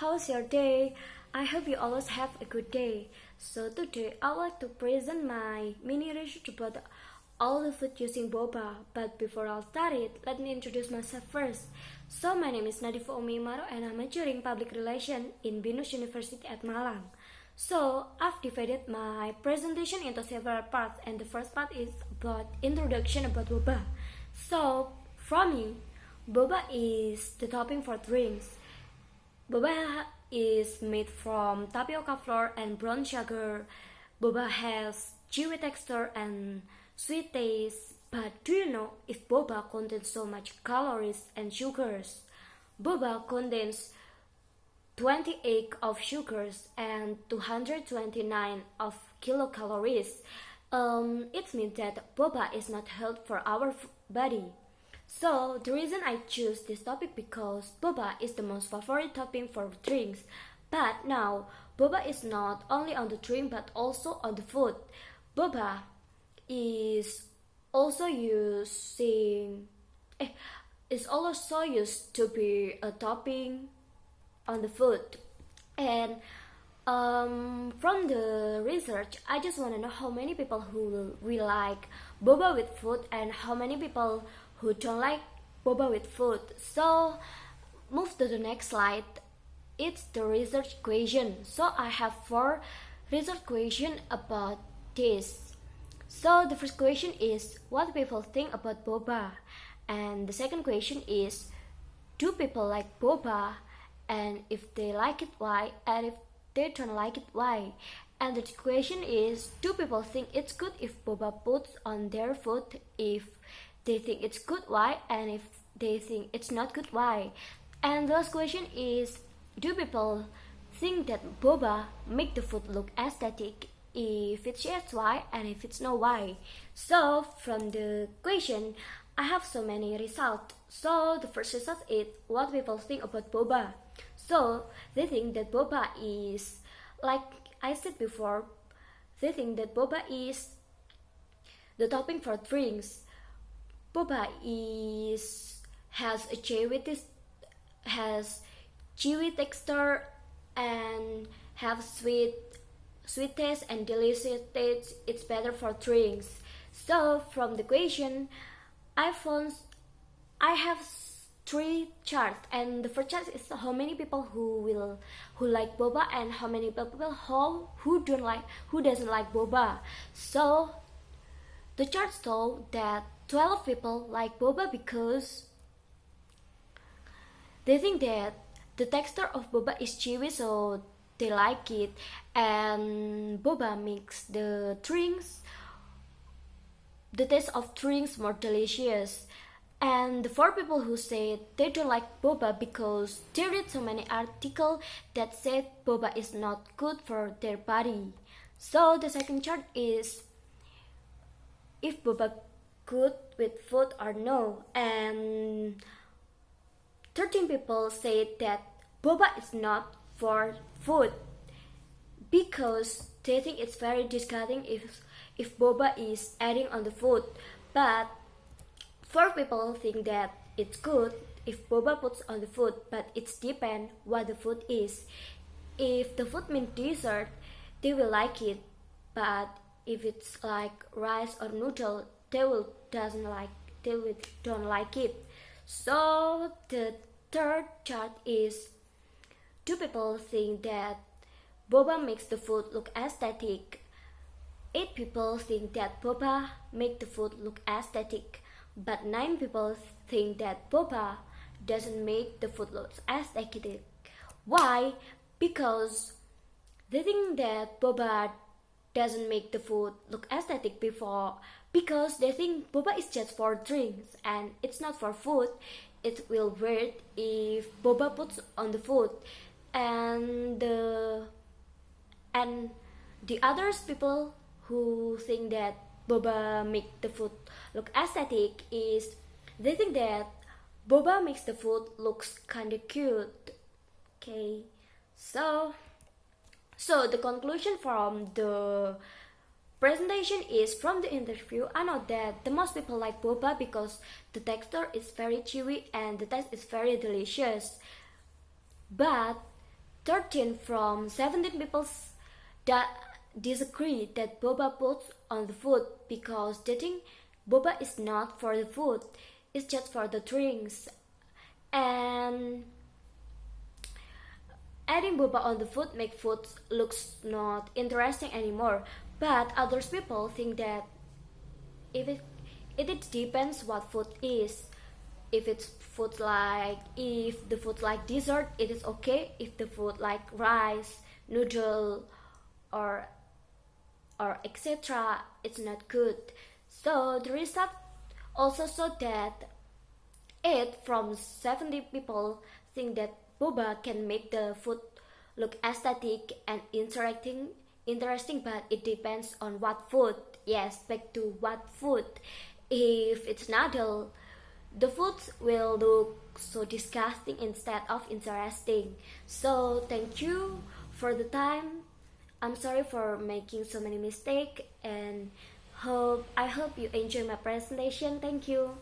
how's your day? I hope you always have a good day. So today I would like to present my mini research about all the food using boba. But before I'll start it, let me introduce myself first. So my name is Nadifa Umimaro and I'm majoring public relations in Binus University at Malang. So I've divided my presentation into several parts, and the first part is about introduction about boba. So from me, boba is the topping for drinks. Boba is made from tapioca flour and brown sugar. Boba has chewy texture and sweet taste. But do you know if boba contains so much calories and sugars? Boba contains 28 of sugars and 229 of kilocalories. It means that boba is not healthy for our body. So the reason I choose this topic because boba is the most favorite topping for drinks. But now boba is not only on the drink but also on the food. Boba is also used to be a topping on the food. And from the research, I just want to know how many people who will like boba with food and how many people who don't like boba with food. So move to the next slide. It's the research question. So I have 4 research questions about this. So the first question is what people think about boba, and the second question is do people like boba, and if they like it why, and if they don't like it why. And the question is do people think it's good if boba puts on their food, if they think it's good why, and if they think it's not good why. And the last question is do people think that boba make the food look aesthetic, if it's yes why, and if it's no why. So from the question I have so many results. So the first result is what people think about boba. So they think that boba is, like I said before, they think that boba is the topping for drinks. Boba has chewy texture and have sweet taste and delicious taste. It's better for drinks. So from the question, I have 3 charts, and the first chart is how many people who like boba and how many people who doesn't like boba. So the chart show that 12 people like boba because they think that the texture of boba is chewy, so they like it, and boba makes the taste of drinks more delicious. And the 4 people who said they don't like boba because they read so many articles that said boba is not good for their body. So the second chart is if boba good with food or no, and 13 people said that boba is not for food because they think it's very disgusting if boba is adding on the food. But 4 people think that it's good if boba puts on the food, but it's depend what the food is. If the food means dessert, they will like it, but if it's like rice or noodle, they don't like it. So the third chart is do people think that boba makes the food look aesthetic. 8 people think that boba make the food look aesthetic, but 9 people think that boba doesn't make the food look aesthetic. Why? Because they think that boba doesn't make the food look aesthetic because they think boba is just for drinks and it's not for food. It will weird if boba puts on the food. And the others people who think that boba make the food look aesthetic is they think that boba makes the food looks kinda cute. Okay, so the conclusion from the presentation is from the interview I know that the most people like boba because the texture is very chewy and the taste is very delicious. But 13 from 17 people that disagree that boba puts on the food because they think boba is not for the food, it's just for the drinks. And adding boba on the food make food looks not interesting anymore. But others people think that if it depends what food is. If it's food like if the food like dessert, it is okay. If the food like rice, noodle, or etc., it's not good. So the result also showed that 8 from 70 people think that boba can make the food look aesthetic and interesting, but it depends on what food. Yes, back to what food. If it's noodle, the foods will look so disgusting instead of interesting. So thank you for the time. I'm sorry for making so many mistakes, and I hope you enjoy my presentation. Thank you.